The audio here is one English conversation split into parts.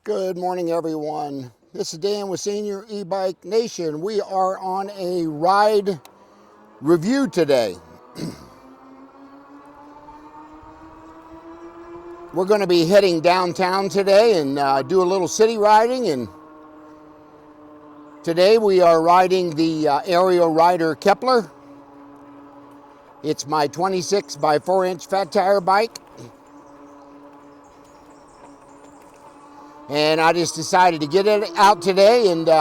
Good morning, everyone. This is Dan with Senior E-Bike Nation. We are on a ride review today. We're going to be heading downtown today and do a little city riding. And today we are riding the Arial Rider Kepler. It's my 26 by 4 inch fat tire bike. And I just decided to get it out today and do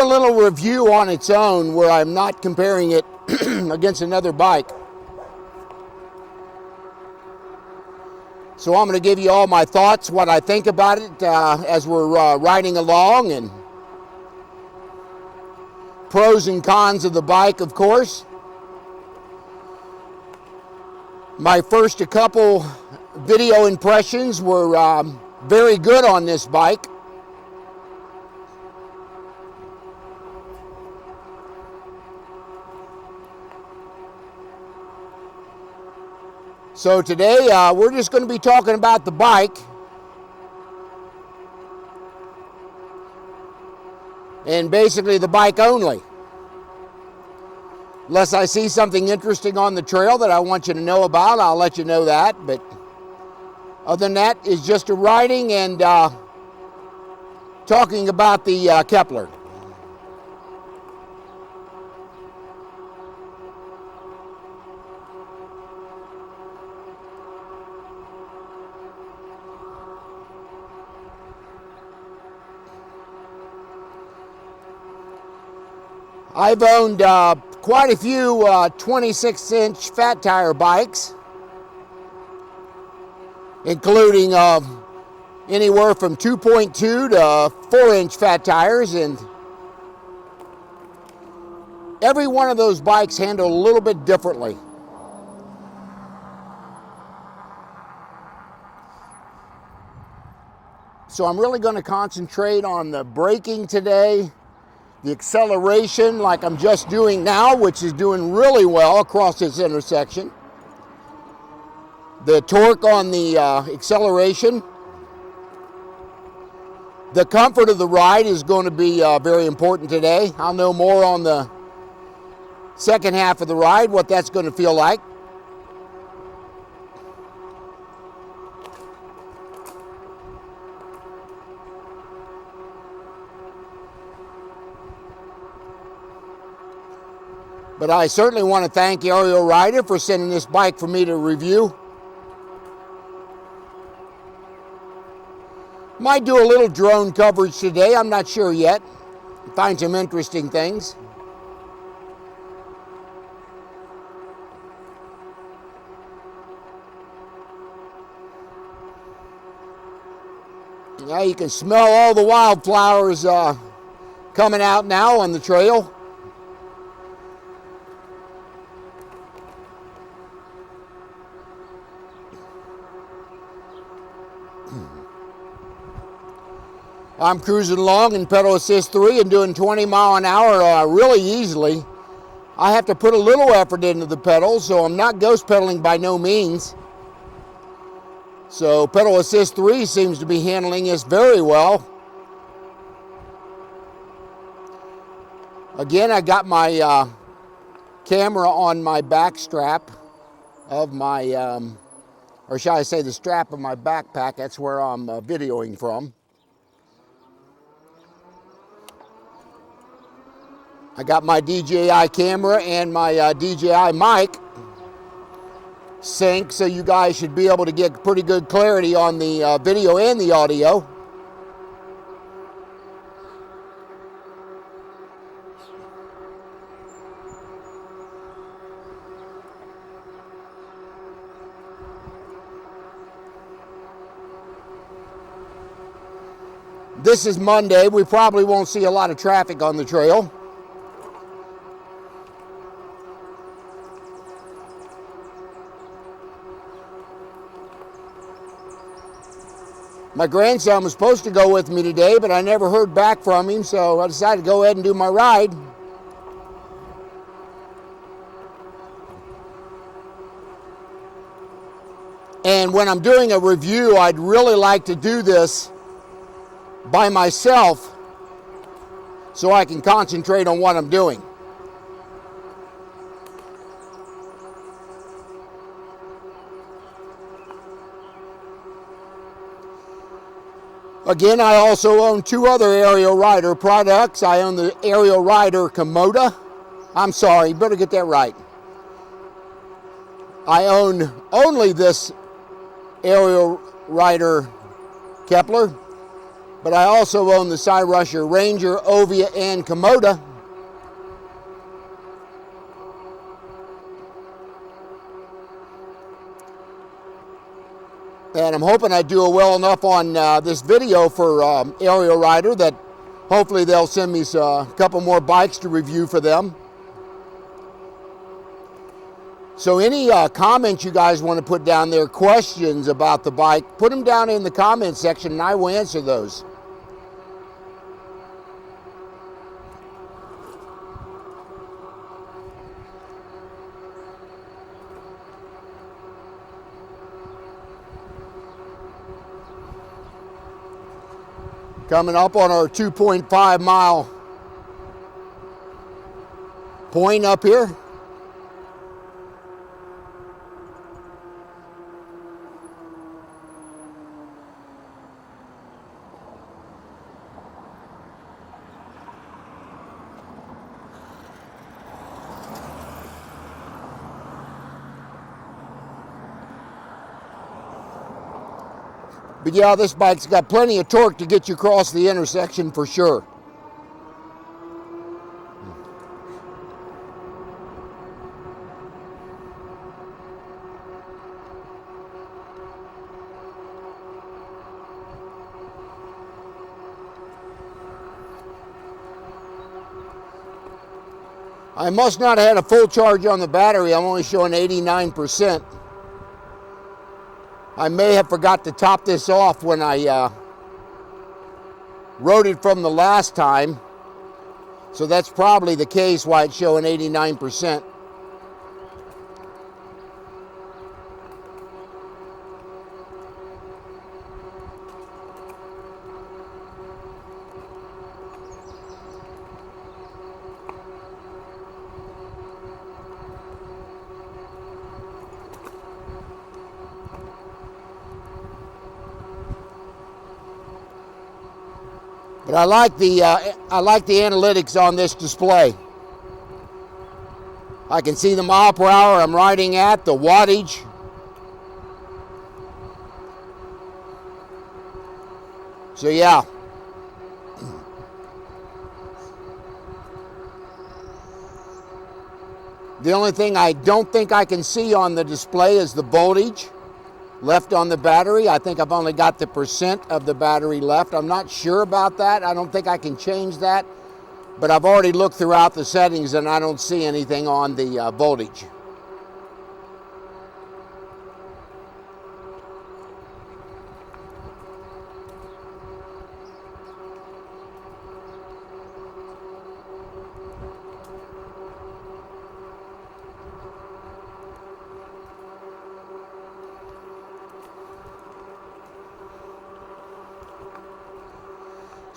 a little review on its own where I'm not comparing it against another bike. So I'm going to give you all my thoughts, what I think about it as we're riding along, and pros and cons of the bike, of course. My first couple video impressions were very good on this bike. So today we're just going to be talking about the bike and basically the bike only. Unless I see something interesting on the trail that I want you to know about, I'll let you know that. But other than that, it's just a riding and talking about the Kepler. I've owned quite a few 26-inch fat tire bikes, including anywhere from 2.2 to 4-inch fat tires, and every one of those bikes handle a little bit differently. So I'm really going to concentrate on the braking today, the acceleration like I'm just doing now, which is doing really well across this intersection. The torque on the acceleration. The comfort of the ride is going to be very important today. I'll know more on the second half of the ride, what that's going to feel like. But I certainly want to thank Arial Rider for sending this bike for me to review. Might do a little drone coverage today, I'm not sure yet. Find some interesting things. Yeah, you can smell all the wildflowers coming out now on the trail. I'm cruising along in pedal assist 3 and doing 20 mile an hour really easily. I have to put a little effort into the pedals, so I'm not ghost pedaling by no means. So pedal assist 3 seems to be handling this very well. Again, I got my camera on my back strap of my, or shall I say the strap of my backpack. That's where I'm videoing from. I got my DJI camera and my DJI mic synced, so you guys should be able to get pretty good clarity on the video and the audio. This is Monday. We probably won't see a lot of traffic on the trail. My grandson was supposed to go with me today, but I never heard back from him, so I decided to go ahead and do my ride. And when I'm doing a review, I'd really like to do this by myself so I can concentrate on what I'm doing. Again, I also own two other Arial Rider products. I own the Arial Rider Kepler. I'm sorry, better get that right. I own only this Arial Rider Kepler, but I also own the Arial Ranger, Ovia, and Kepler. And I'm hoping I do well enough on this video for Arial Rider that hopefully they'll send me a couple more bikes to review for them. So any comments you guys want to put down there, questions about the bike, put them down in the comment section and I will answer those. Coming up on our 2.5 mile point up here. But yeah, this bike's got plenty of torque to get you across the intersection for sure. I must not have had a full charge on the battery. I'm only showing 89%. I may have forgot to top this off when I rode it from the last time. So that's probably the case why it's showing 89%. But I like the analytics on this display. I can see the mile per hour I'm riding at, the wattage. So yeah. The only thing I don't think I can see on the display is the voltage left on the battery. I think I've only got the percent of the battery left. I'm not sure about that. I don't think I can change that, but I've already looked throughout the settings and I don't see anything on the voltage.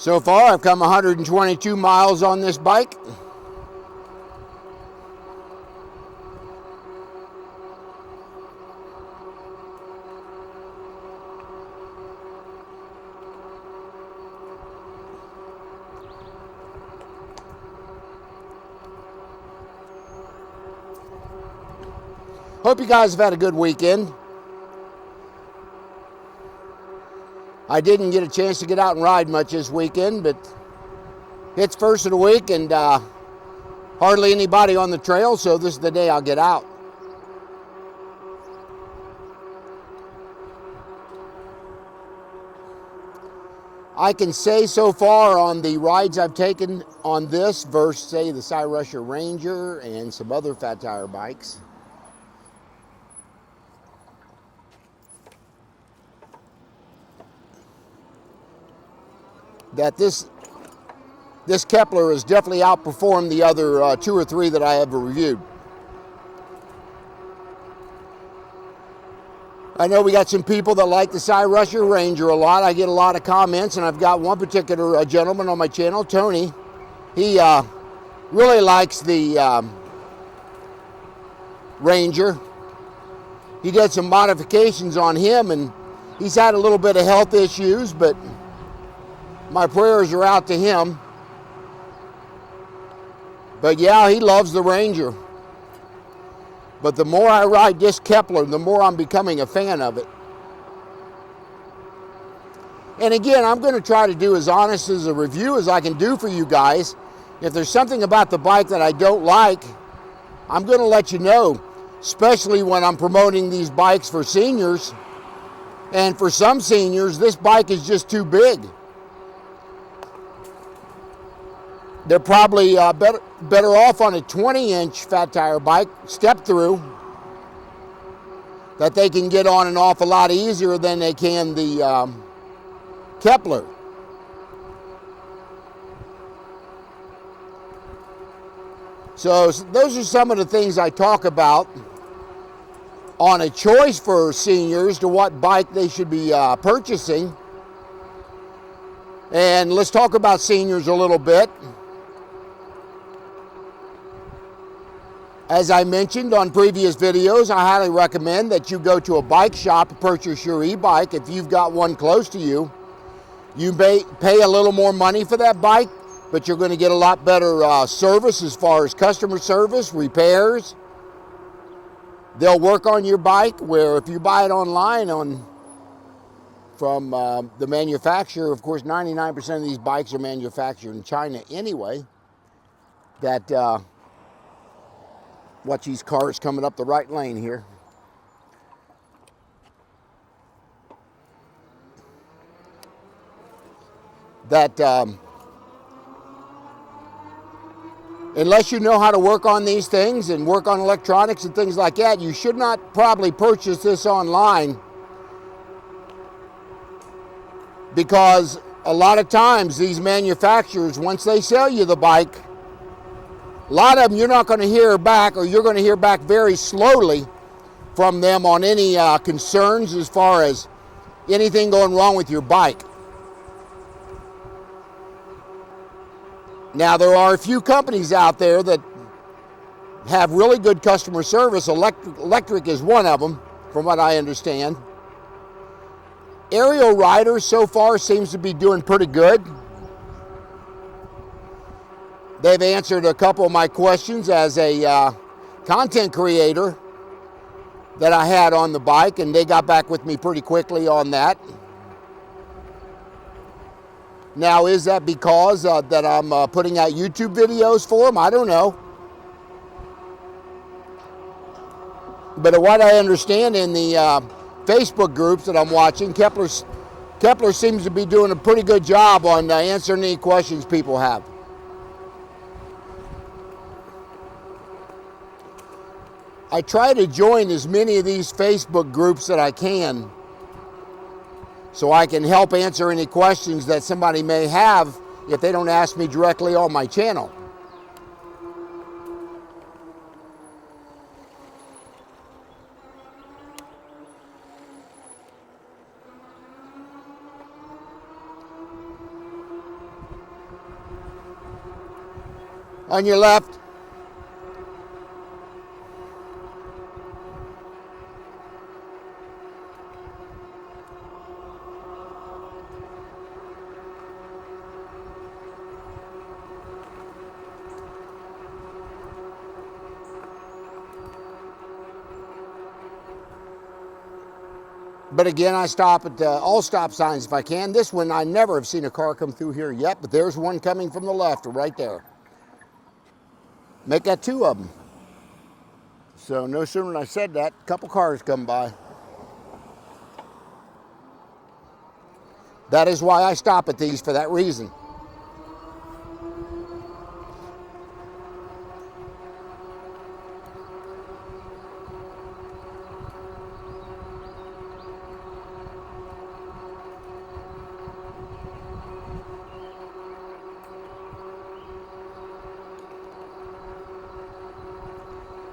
So far, I've come 122 miles on this bike. Hope you guys have had a good weekend. I didn't get a chance to get out and ride much this weekend, but it's first of the week and hardly anybody on the trail, so this is the day I'll get out. I can say so far on the rides I've taken on this versus, say, the Arial Ranger and some other fat tire bikes, that this Kepler has definitely outperformed the other two or three that I have reviewed. I know we got some people that like the Cyrusher Ranger a lot. I get a lot of comments, and I've got one particular gentleman on my channel, Tony. He really likes the Ranger. He did some modifications on him, and he's had a little bit of health issues, but my prayers are out to him. But yeah, he loves the Ranger. But the more I ride this Kepler, the more I'm becoming a fan of it. And again, I'm going to try to do as honest as a review as I can do for you guys. If there's something about the bike that I don't like, I'm going to let you know, especially when I'm promoting these bikes for seniors. And for some seniors, this bike is just too big. They're probably better off on a 20-inch fat tire bike, step through, that they can get on an awful lot easier than they can the Kepler. So those are some of the things I talk about on a choice for seniors to what bike they should be purchasing. And let's talk about seniors a little bit. As I mentioned on previous videos, I highly recommend that you go to a bike shop to purchase your e-bike if you've got one close to you. You may pay a little more money for that bike, but you're going to get a lot better service as far as customer service, repairs. They'll work on your bike, where if you buy it online from the manufacturer, of course 99% of these bikes are manufactured in China anyway, watch these cars coming up the right lane here. Unless you know how to work on these things and work on electronics and things like that, you should not probably purchase this online, because a lot of times these manufacturers, once they sell you the bike, a lot of them you're not going to hear back, or you're going to hear back very slowly from them on any concerns as far as anything going wrong with your bike. Now, there are a few companies out there that have really good customer service. Electric is one of them, from what I understand. Arial Rider so far seems to be doing pretty good. They've answered a couple of my questions as a content creator that I had on the bike, and they got back with me pretty quickly on that. Now, is that because that I'm putting out YouTube videos for them? I don't know. But what I understand in the Facebook groups that I'm watching, Kepler seems to be doing a pretty good job on answering any questions people have. I try to join as many of these Facebook groups that I can, so I can help answer any questions that somebody may have if they don't ask me directly on my channel. On your left. But again, I stop at all stop signs if I can. This one, I never have seen a car come through here yet, but there's one coming from the left right there. Make that two of them. So no sooner than I said that, a couple cars come by. That is why I stop at these, for that reason.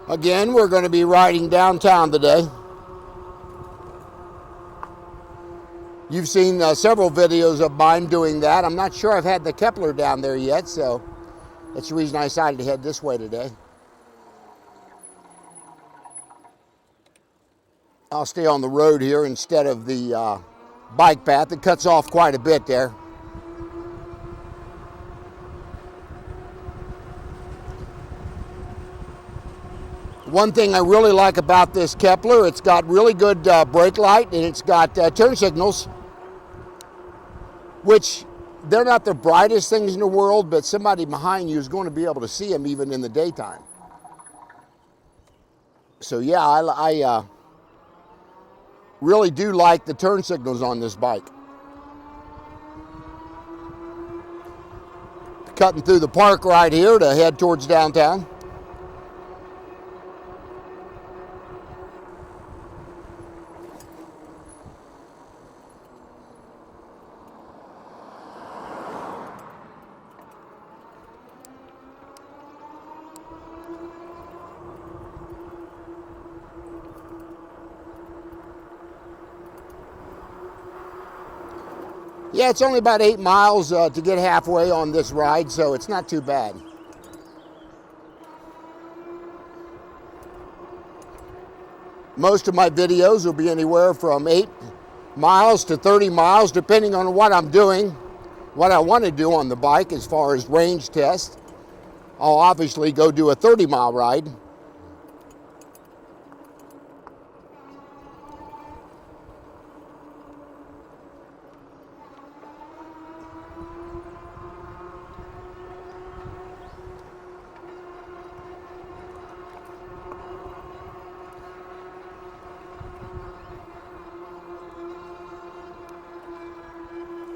Again, we're going to be riding downtown today. You've seen several videos of mine doing that. I'm not sure I've had the Kepler down there yet, so that's the reason I decided to head this way today. I'll stay on the road here instead of the bike path. It cuts off quite a bit there. One thing I really like about this Kepler, it's got really good brake light, and it's got turn signals, which they're not the brightest things in the world, but somebody behind you is going to be able to see them even in the daytime. So yeah, I really do like the turn signals on this bike. Cutting through the park right here to head towards downtown. Yeah, it's only about 8 miles to get halfway on this ride, so it's not too bad. Most of my videos will be anywhere from 8 miles to 30 miles, depending on what I'm doing, what I want to do on the bike as far as range test. I'll obviously go do a 30-mile ride.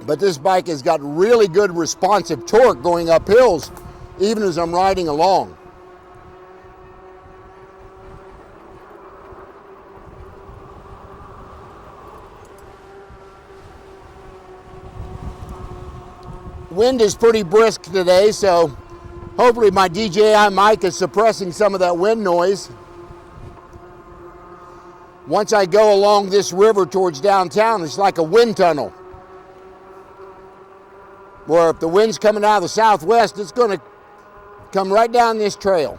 But this bike has got really good responsive torque going up hills, even as I'm riding along. Wind is pretty brisk today, so hopefully my DJI mic is suppressing some of that wind noise. Once I go along this river towards downtown, it's like a wind tunnel, where if the wind's coming out of the southwest, it's going to come right down this trail.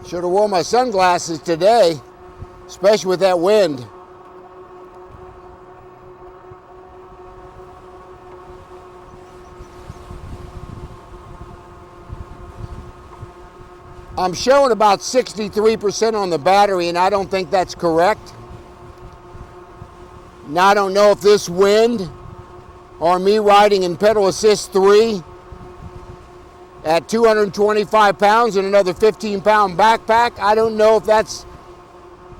Should have worn my sunglasses today, especially with that wind. I'm showing about 63% on the battery, and I don't think that's correct. Now, I don't know if this wind or me riding in pedal assist 3 at 225 pounds and another 15-pound backpack, I don't know if that's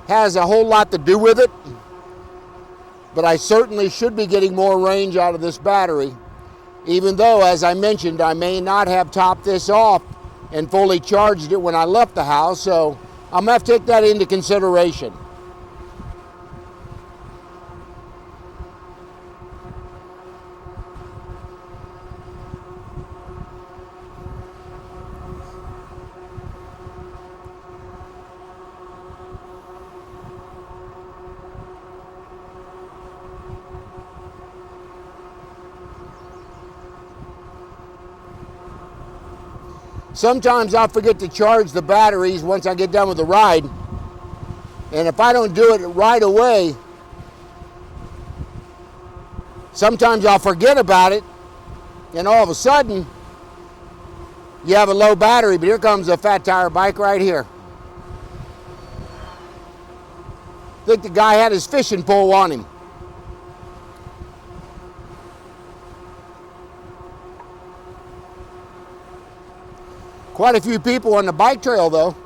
has a whole lot to do with it, but I certainly should be getting more range out of this battery, even though, as I mentioned, I may not have topped this off and fully charged it when I left the house, so I'm going to have to take that into consideration. Sometimes I'll forget to charge the batteries once I get done with the ride. And if I don't do it right away, sometimes I'll forget about it, and all of a sudden, you have a low battery, but here comes a fat tire bike right here. I think the guy had his fishing pole on him. Quite a few people on the bike trail though.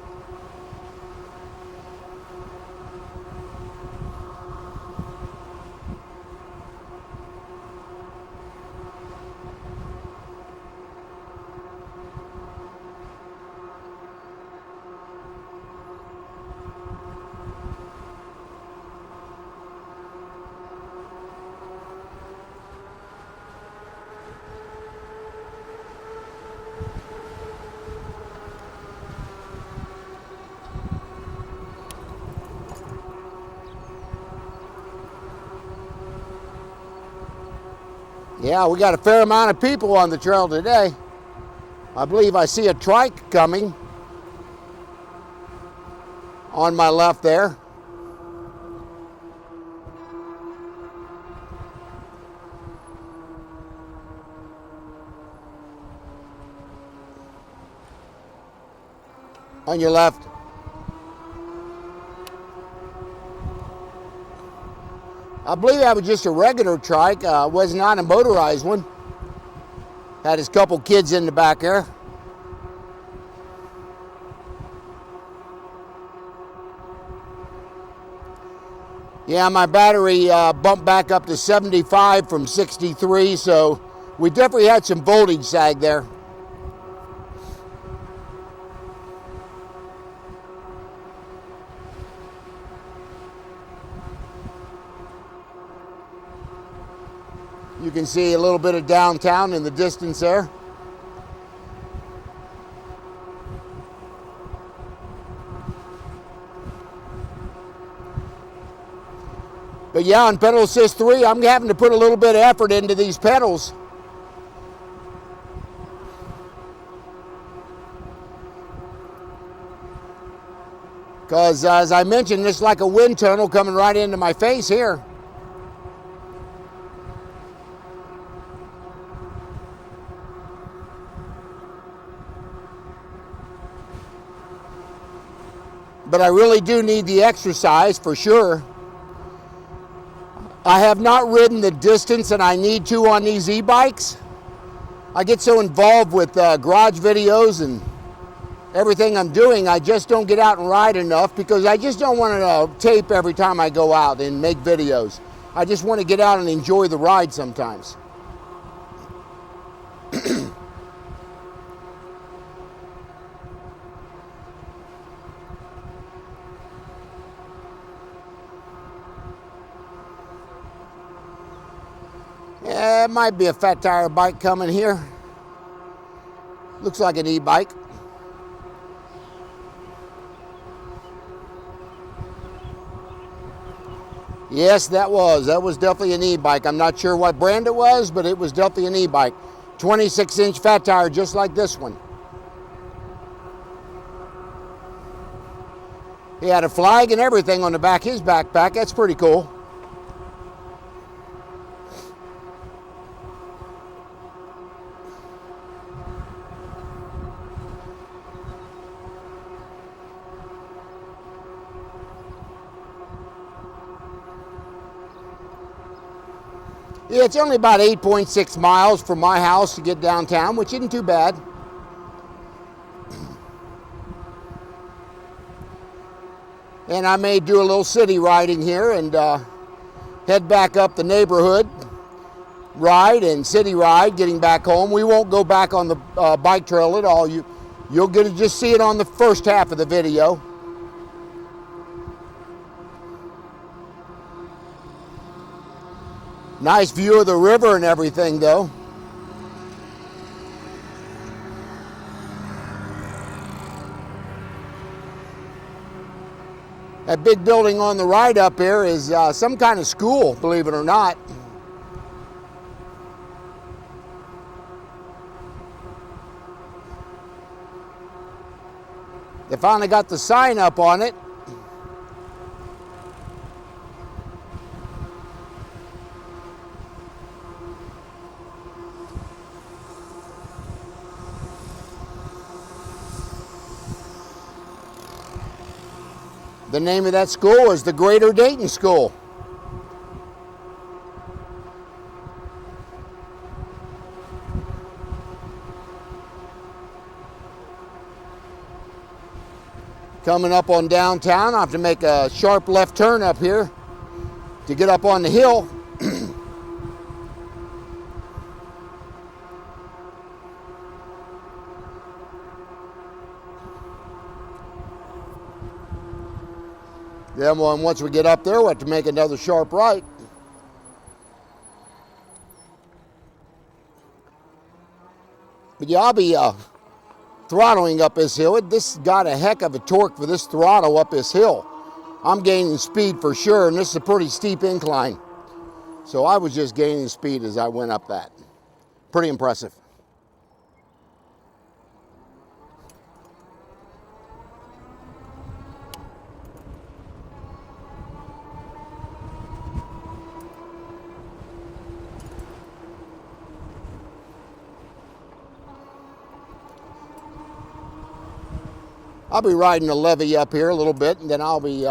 Yeah, we got a fair amount of people on the trail today. I believe I see a trike coming on my left there. On your left. I believe that was just a regular trike, was not a motorized one. Had his couple kids in the back there. Yeah, my battery bumped back up to 75 from 63, so we definitely had some voltage sag there. You can see a little bit of downtown in the distance there. But yeah, on pedal assist 3, I'm having to put a little bit of effort into these pedals. Because as I mentioned, it's like a wind tunnel coming right into my face here. But I really do need the exercise for sure. I have not ridden the distance that I need to on these e-bikes. I get so involved with garage videos and everything I'm doing, I just don't get out and ride enough because I just don't want to tape every time I go out and make videos. I just want to get out and enjoy the ride sometimes. Yeah, it might be a fat tire bike coming here. Looks like an e-bike. Yes, that was definitely an e-bike. I'm not sure what brand it was, but it was definitely an e-bike. 26-inch fat tire, just like this one. He had a flag and everything on the back of his backpack. That's pretty cool. Yeah, it's only about 8.6 miles from my house to get downtown, which isn't too bad. And I may do a little city riding here and head back up the neighborhood ride and city ride, getting back home. We won't go back on the bike trail at all. You'll get to just see it on the first half of the video. Nice view of the river and everything, though. That big building on the right up here is some kind of school, believe it or not. They finally got the sign up on it. The name of that school is the Greater Dayton School. Coming up on downtown, I have to make a sharp left turn up here to get up on the hill. Then once we get up there, we'll have to make another sharp right. But yeah, I'll be throttling up this hill. This got a heck of a torque for this throttle up this hill. I'm gaining speed for sure, and this is a pretty steep incline. So I was just gaining speed as I went up that. Pretty impressive. I'll be riding the levee up here a little bit, and then I'll be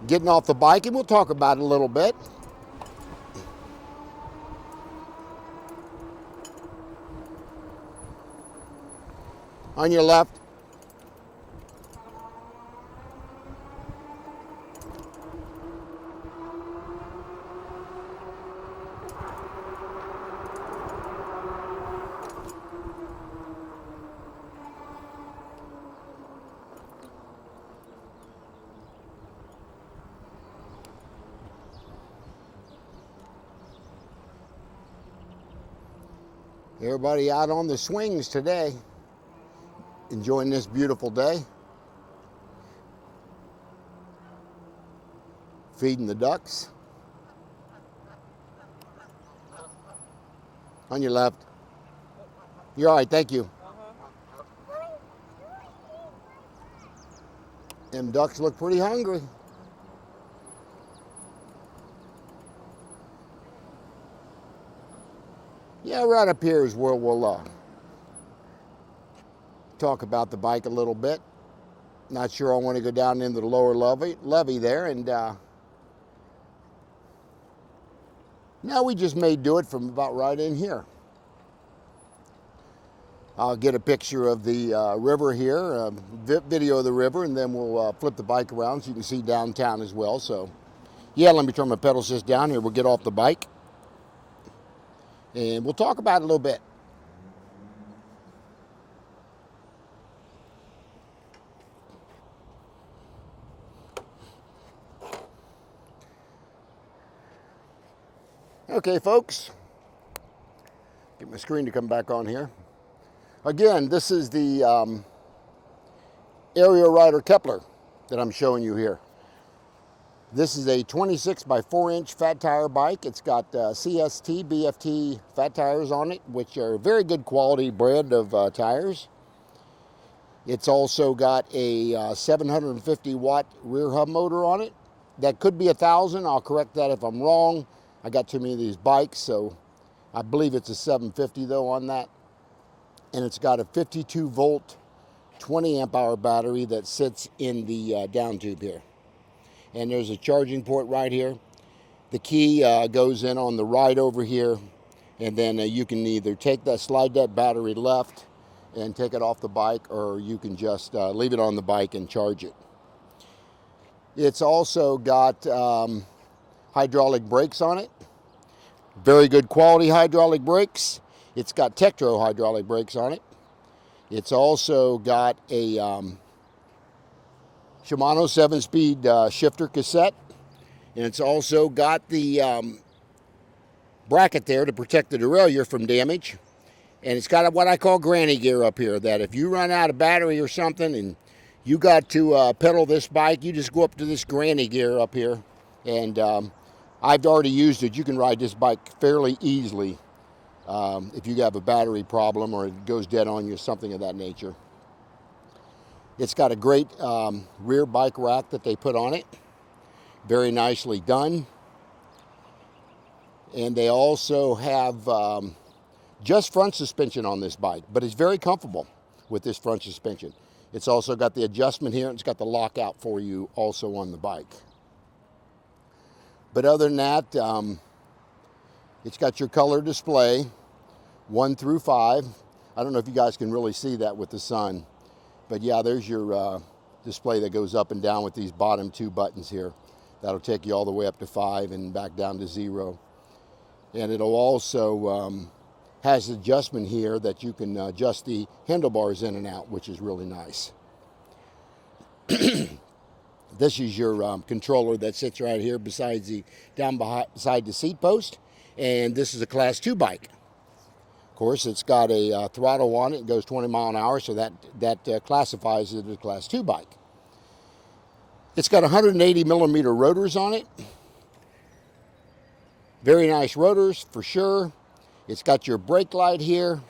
getting off the bike, and we'll talk about it a little bit. On your left. Everybody out on the swings today, enjoying this beautiful day. Feeding the ducks. On your left. You're all right, thank you. Them ducks look pretty hungry. Yeah, right up here is where we'll talk about the bike a little bit. Not sure I want to go down into the lower levee there, and now we just may do it from about right in here. I'll get a picture of the river here, video of the river, and then we'll flip the bike around so you can see downtown as well. So, yeah, let me turn my pedal assist down here. We'll get off the bike, and we'll talk about it a little bit. Okay, folks, get my screen to come back on here. Again, this is the Arial Rider Kepler that I'm showing you here. This is a 26 by 4 inch fat tire bike. It's got CST, BFT fat tires on it, which are very good quality brand of tires. It's also got a 750 watt rear hub motor on it. That could be 1,000. I'll correct that if I'm wrong. I got too many of these bikes, so I believe it's a 750 though on that. And it's got a 52 volt, 20 amp hour battery that sits in the down tube here. And there's a charging port right here. The key goes in on the right over here, and then you can either slide that battery left and take it off the bike, or you can just leave it on the bike and charge it. It's also got hydraulic brakes on it. Very good quality hydraulic brakes. It's got Tektro hydraulic brakes on it. It's also got a Shimano 7-speed shifter cassette. And it's also got the bracket there to protect the derailleur from damage. And it's got what I call granny gear up here, that if you run out of battery or something and you got to pedal this bike, you just go up to this granny gear up here. And I've already used it. You can ride this bike fairly easily if you have a battery problem or it goes dead on you, something of that nature. It's got a great rear bike rack that they put on it. Very nicely done. And they also have just front suspension on this bike, but it's very comfortable with this front suspension. It's also got the adjustment here, and it's got the lockout for you also on the bike. But other than that, it's got your color display, 1 through 5. I don't know if you guys can really see that with the sun. But yeah, there's your display that goes up and down with these bottom 2 buttons here. That'll take you all the way up to 5 and back down to 0. And it'll also has adjustment here that you can adjust the handlebars in and out, which is really nice. This is your controller that sits right here beside the seat post, and this is a Class 2 bike. Of course, it's got a throttle on it. It goes 20 miles an hour, so that classifies it as a Class 2 bike. It's got 180 millimeter rotors on it. Very nice rotors for sure. It's got your brake light here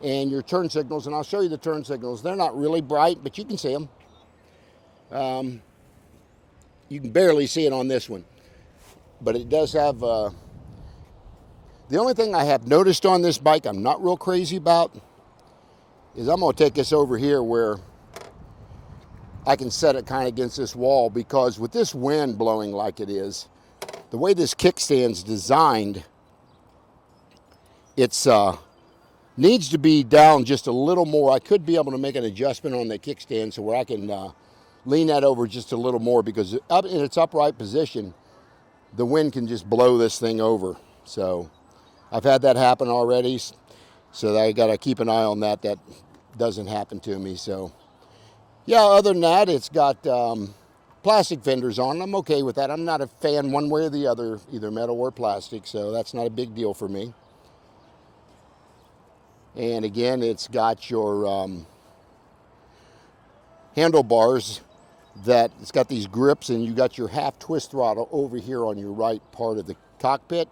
and your turn signals, and I'll show you the turn signals. They're not really bright, but you can see them. You can barely see it on this one, but it does have, the only thing I have noticed on this bike I'm not real crazy about is I'm going to take this over here where I can set it kind of against this wall, because with this wind blowing like it is, the way this kickstand's designed, it's needs to be down just a little more. I could be able to make an adjustment on the kickstand so where I can lean that over just a little more, because up in its upright position, the wind can just blow this thing over. So I've had that happen already, so I got to keep an eye on that. That doesn't happen to me. So yeah, other than that, it's got plastic fenders on. I'm okay with that. I'm not a fan one way or the other, either metal or plastic, so that's not a big deal for me. And again, it's got your handlebars that it's got these grips, and you got your half twist throttle over here on your right part of the cockpit.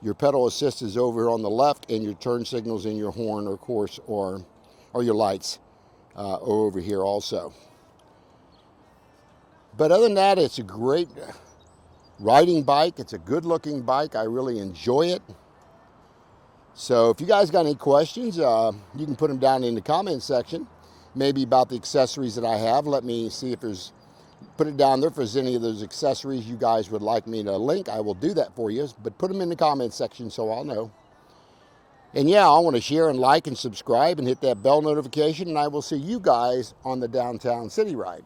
Your pedal assist is over on the left, and your turn signals and your horn, of course, or your lights are over here also. But other than that, it's a great riding bike. It's a good looking bike. I really enjoy it. So if you guys got any questions, you can put them down in the comment section. Maybe about the accessories that I have. Let me see if put it down there if there's any of those accessories you guys would like me to link. I will do that for you, but put them in the comment section so I'll know. And yeah, I want to share and like and subscribe and hit that bell notification, and I will see you guys on the Downtown City Ride.